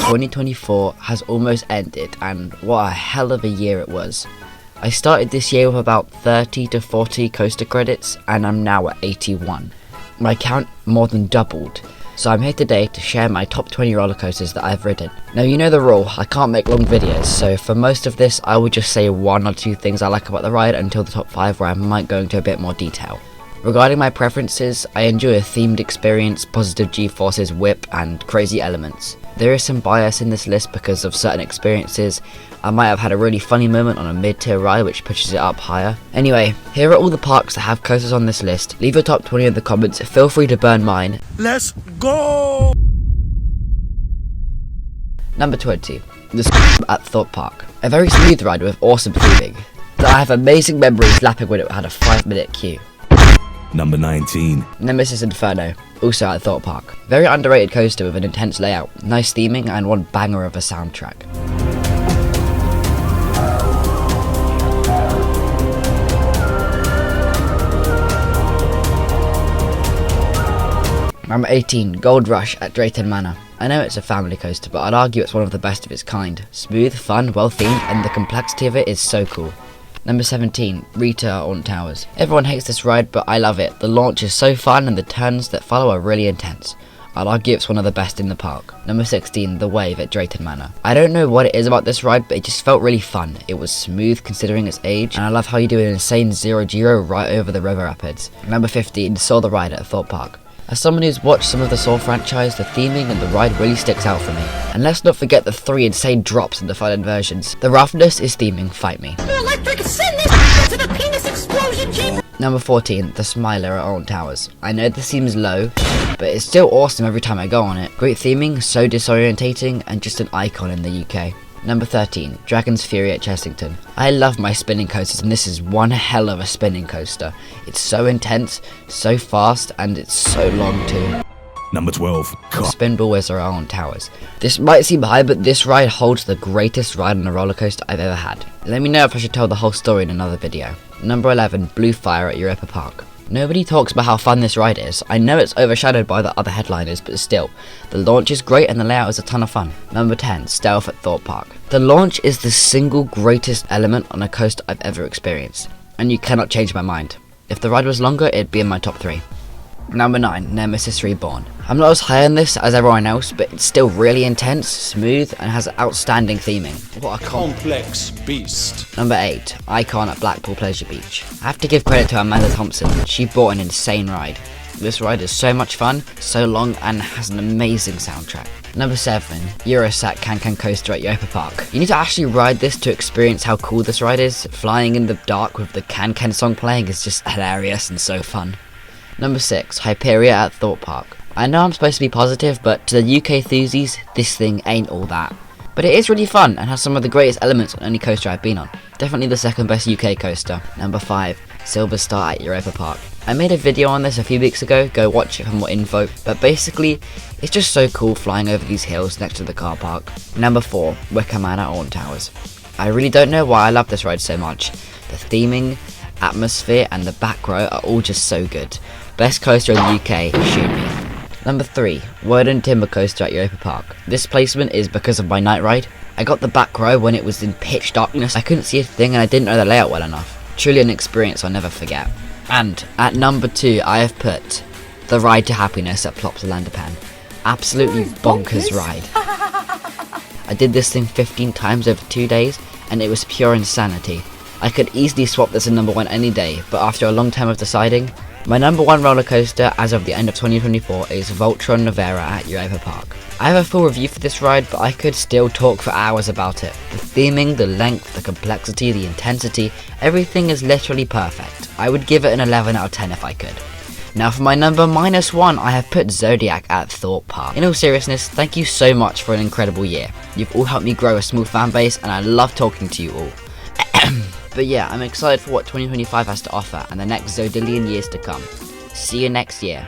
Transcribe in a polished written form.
2024 has almost ended, and what a hell of a year it was. I started this year with about 30 to 40 coaster credits, and I'm now at 81. My count more than doubled, so I'm here today to share my top 20 roller coasters that I've ridden. Now you know the rule, I can't make long videos, so for most of this I will just say one or two things I like about the ride until the top 5 where I might go into a bit more detail. Regarding my preferences, I enjoy a themed experience, positive G-forces, whip, and crazy elements. There is some bias in this list because of certain experiences. I might have had a really funny moment on a mid-tier ride which pushes it up higher. Anyway, here are all the parks that have coasters on this list. Leave your top 20 in the comments, feel free to burn mine. Let's go! Number 20, the at Thorpe Park. A very smooth ride with awesome theming. I have amazing memories lapping when it had a 5-minute queue. Number 19. Nemesis Inferno, also at Thorpe Park. Very underrated coaster with an intense layout, nice theming, and one banger of a soundtrack. Number 18, Gold Rush at Drayton Manor. I know it's a family coaster, but I'd argue it's one of the best of its kind. Smooth, fun, well themed, and the complexity of it is so cool. Number 17, Rita at Alton Towers. Everyone hates this ride, but I love it. The launch is so fun and the turns that follow are really intense. I'd argue it's one of the best in the park. Number 16, The Wave at Drayton Manor. I don't know what it is about this ride, but it just felt really fun. It was smooth considering its age, and I love how you do an insane 0-0 right over the river rapids. Number 15, Saw the Ride at Thorpe Park. As someone who's watched some of the Saw franchise, the theming and the ride really sticks out for me. And let's not forget the 3 insane drops in the final versions. The roughness is theming, fight me. Electric, send this to the penis explosion chamber. Number 14, The Smiler at Alton Towers. I know this seems low, but it's still awesome every time I go on it. Great theming, so disorientating, and just an icon in the UK. Number 13, Dragon's Fury at Chessington. I love my spinning coasters, and this is one hell of a spinning coaster. It's so intense, so fast, and it's so long too. Number 12. Spinball Wizard at Alton Towers. This might seem high, but this ride holds the greatest ride on a roller coaster I've ever had. Let me know if I should tell the whole story in another video. Number 11, Blue Fire at Europa Park. Nobody talks about how fun this ride is. I know it's overshadowed by the other headliners, but still, the launch is great and the layout is a ton of fun. Number 10, Stealth at Thorpe Park. The launch is the single greatest element on a coaster I've ever experienced, and you cannot change my mind. If the ride was longer, it'd be in my top 3. Number 9, Nemesis Reborn. I'm not as high on this as everyone else, but it's still really intense, smooth, and has outstanding theming. What a complex beast. Number 8, Icon at Blackpool Pleasure Beach. I have to give credit to Amanda Thompson. She bought an insane ride. This ride is so much fun, so long, and has an amazing soundtrack. Number 7, Eurosat Can Coaster at Europa Park. You need to actually ride this to experience how cool this ride is. Flying in the dark with the Can song playing is just hilarious and so fun. Number 6, Hyperia at Thorpe Park. I know I'm supposed to be positive, but to the UK enthusiasts, this thing ain't all that. But it is really fun and has some of the greatest elements on any coaster I've been on. Definitely the second best UK coaster. Number 5, Silver Star at Europa Park. I made a video on this a few weeks ago, go watch it for more info, but basically, it's just so cool flying over these hills next to the car park. Number 4, Wicker Man at Alton Towers. I really don't know why I love this ride so much. The theming, atmosphere, and the back row are all just so good. Best coaster in the UK, shoot me. Number 3, Worden Timber Coaster at Europa Park. This placement is because of my night ride. I got the back row when it was in pitch darkness. I couldn't see a thing and I didn't know the layout well enough. Truly an experience I'll never forget. And at number 2, I have put The Ride to Happiness at Plopsaland. Absolutely bonkers ride. I did this thing 15 times over 2 days and it was pure insanity. I could easily swap this in number 1 any day, but after a long time of deciding, my number 1 roller coaster as of the end of 2024 is Voltron Nevera at Europa Park. I have a full review for this ride, but I could still talk for hours about it. The theming, the length, the complexity, the intensity, everything is literally perfect. I would give it an 11 out of 10 if I could. Now for my number -1, I have put Zodiac at Thorpe Park. In all seriousness, thank you so much for an incredible year. You've all helped me grow a small fan base and I love talking to you all. But yeah, I'm excited for what 2025 has to offer and the next zodillion years to come. See you next year.